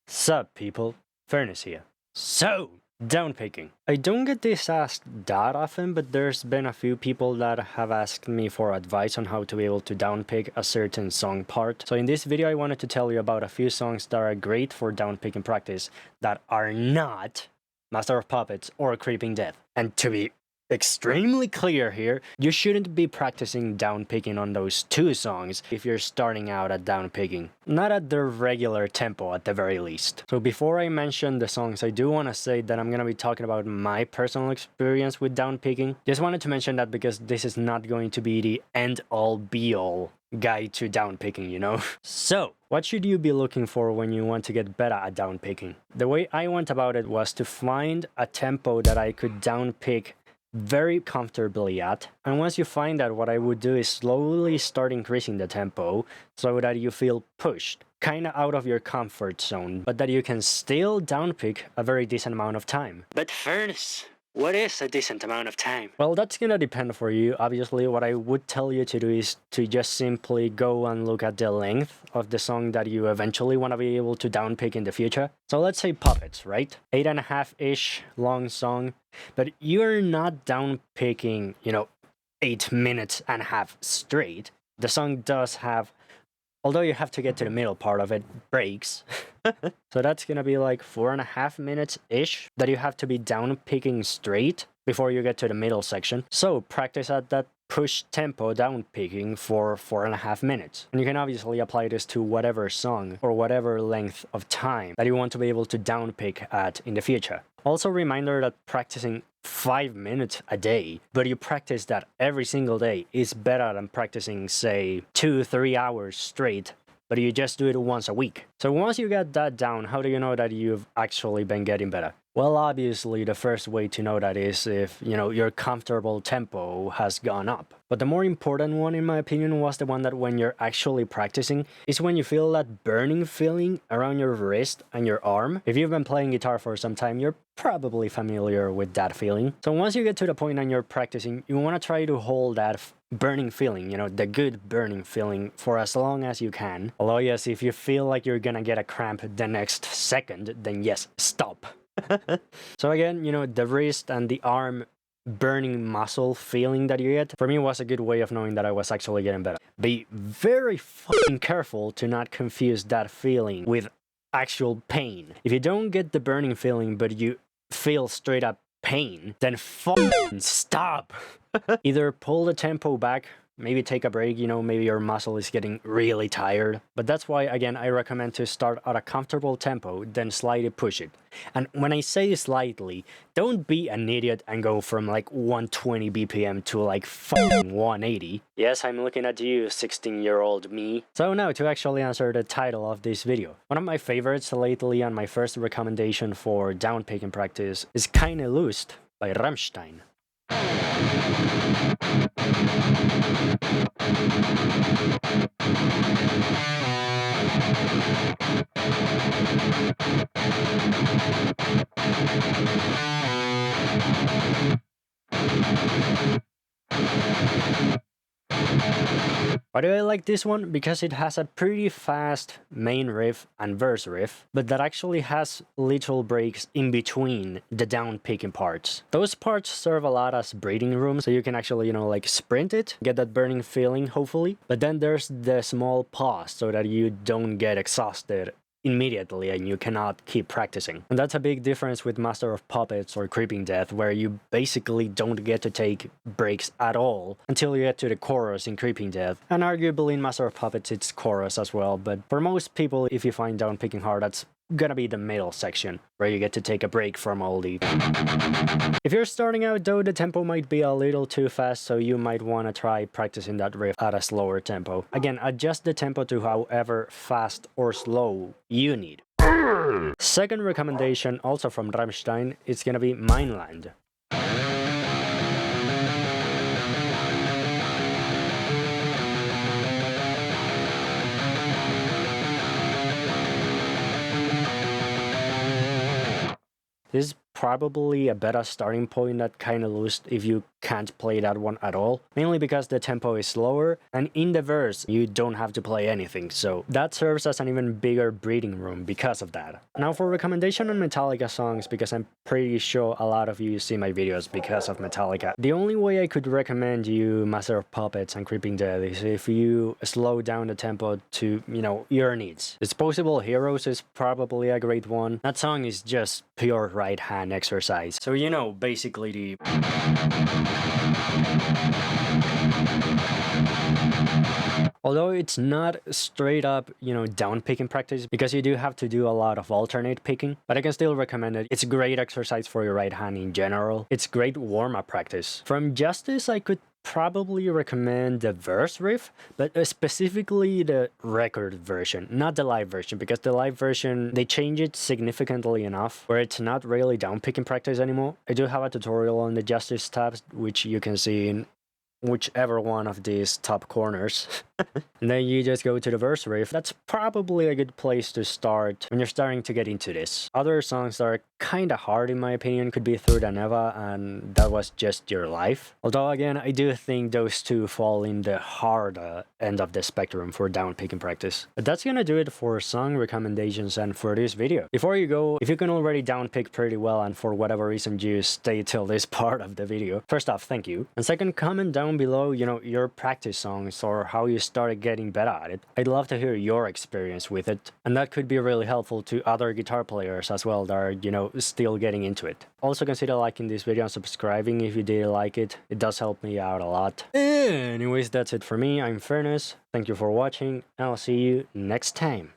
Sup people, Fernus here. So, downpicking. I don't get this asked that often, but there's been a few people that have asked me for advice on how to be able to downpick a certain song part. So in this video I wanted to tell you about a few songs that are great for downpicking practice that are not Master of Puppets or Creeping Death. And to be extremely clear here, you shouldn't be practicing downpicking on those two songs if you're starting out at downpicking. Not at their regular tempo at the very least. So before I mention the songs, I do want to say that I'm going to be talking about my personal experience with downpicking. Just wanted to mention that because this is not going to be the end-all be-all guide to downpicking, you know? So, what should you be looking for when you want to get better at downpicking? The way I went about it was to find a tempo that I could downpick very comfortably at, and once you find that, what I would do is slowly start increasing the tempo so that you feel pushed kind of out of your comfort zone, but that you can still downpick a very decent amount of time. But Fernus, what is a decent amount of time? Well, that's gonna depend for you. Obviously, what I would tell you to do is to just simply go and look at the length of the song that you eventually want to be able to downpick in the future. So let's say Puppets, right? 8.5-ish long song, but you're not downpicking, 8 minutes and a half straight. The song does have, although you have to get to the middle part of it, breaks. So that's gonna be like 4.5 minutes-ish that you have to be downpicking straight before you get to the middle section. So practice at that push tempo downpicking for 4.5 minutes. And you can obviously apply this to whatever song or whatever length of time that you want to be able to downpick at in the future. Also, reminder that practicing 5 minutes a day, but you practice that every single day, is better than practicing, say, 2-3 hours straight, but you just do it once a week. So once you get that down, how do you know that you've actually been getting better? Well, obviously, the first way to know that is if, your comfortable tempo has gone up. But the more important one, in my opinion, was the one that when you're actually practicing, is when you feel that burning feeling around your wrist and your arm. If you've been playing guitar for some time, you're probably familiar with that feeling. So once you get to the point and you're practicing, you want to try to hold that burning feeling, the good burning feeling, for as long as you can. Although, yes, if you feel like you're gonna get a cramp the next second, then yes, stop. So again, the wrist and the arm burning muscle feeling that you get, for me, was a good way of knowing that I was actually getting better. Be very fucking careful to not confuse that feeling with actual pain. If you don't get the burning feeling, but you feel straight up pain, then fucking stop. Either pull the tempo back, maybe take a break, maybe your muscle is getting really tired. But that's why, again, I recommend to start at a comfortable tempo, then slightly push it. And when I say slightly, don't be an idiot and go from like 120 BPM to like fucking 180. Yes, I'm looking at you, 16-year-old me. So now, to actually answer the title of this video. One of my favorites lately and my first recommendation for downpicking practice is Keine by Rammstein. Why do I like this one? Because it has a pretty fast main riff and verse riff, but that actually has little breaks in between the downpicking parts. Those parts serve a lot as breathing room, so you can actually, sprint it, get that burning feeling, hopefully. But then there's the small pause so that you don't get exhausted immediately and you cannot keep practicing. And that's a big difference with Master of Puppets or Creeping Death, where you basically don't get to take breaks at all until you get to the chorus in Creeping Death. And arguably in Master of Puppets it's chorus as well, but for most people, if you find downpicking hard, that's gonna be the middle section, where you get to take a break from all the... If you're starting out though, the tempo might be a little too fast, so you might want to try practicing that riff at a slower tempo. Again, adjust the tempo to however fast or slow you need. Second recommendation, also from Rammstein, it's gonna be Mainland. This is probably a better starting point that kind of lost if you can't play that one at all, mainly because the tempo is slower, and in the verse you don't have to play anything, so that serves as an even bigger breathing room because of that. Now for recommendation on Metallica songs, because I'm pretty sure a lot of you see my videos because of Metallica. The only way I could recommend you Master of Puppets and Creeping Dead is if you slow down the tempo to, you know, your needs. Disposable Heroes is probably a great one. That song is just pure right hand exercise. So, you know, basically the... Although it's not straight up, you know, down picking practice, because you do have to do a lot of alternate picking, but I can still recommend it. It's a great exercise for your right hand in general. It's great warm-up practice. From Justice, I could probably recommend the verse riff, but specifically the record version, not the live version, because the live version, they change it significantly enough where it's not really down picking practice anymore. I do have a tutorial on the Justice tabs, which you can see in whichever one of these top corners. And then you just go to the verse riff. That's probably a good place to start when you're starting to get into this. Other songs that are kind of hard in my opinion could be Through the Neva and That Was Just Your Life. Although again, I do think those two fall in the hard end of the spectrum for down picking practice. But that's gonna do it for song recommendations and for this video. Before you go, if you can already down pick pretty well and for whatever reason you stay till this part of the video, first off, thank you. And second, comment down below, you know, your practice songs or how you started getting better at it. I'd love to hear your experience with it, and that could be really helpful to other guitar players as well that are, you know, still getting into it. Also consider liking this video and subscribing if you did like it. It does help me out a lot. Anyways, that's it for me. I'm Fernus. Thank you for watching, and I'll see you next time.